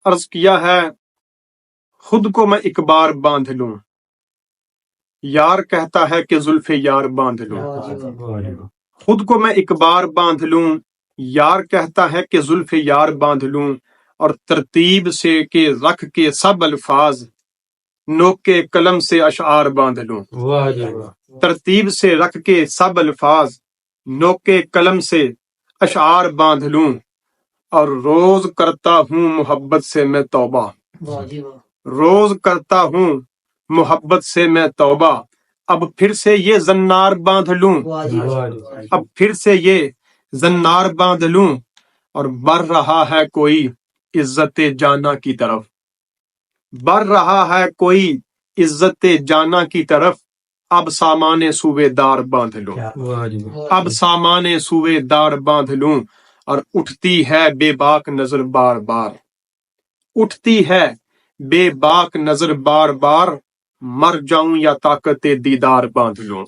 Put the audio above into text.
عرض کیا ہے خود کو میں ایک بار باندھ لوں، یار کہتا ہے کہ زلف یار باندھ لوں، خود کو میں ایک بار باندھ لوں، یار کہتا ہے کہ زلف یار باندھ لوں، اور ترتیب سے کہ رکھ کے سب الفاظ نوک کے قلم سے اشعار باندھ لوں، ترتیب سے رکھ کے سب الفاظ نوک کے قلم سے اشعار باندھ لوں، اور روز کرتا ہوں محبت سے میں توبہ، روز کرتا ہوں محبت سے میں توبہ، اب پھر سے یہ زنار باندھ لوں، اب پھر سے یہ زنار باندھ لوں، اور بڑھ رہا ہے کوئی عزت جانا کی طرف، بڑھ رہا ہے کوئی عزت جانا کی طرف، اب سامان صوبے دار باندھ لوں، اب سامان صوبے دار باندھ لوں، اور اٹھتی ہے بے باک نظر بار بار، اٹھتی ہے بے باک نظر بار بار، مر جاؤں یا طاقت دیدار باندھ لوں۔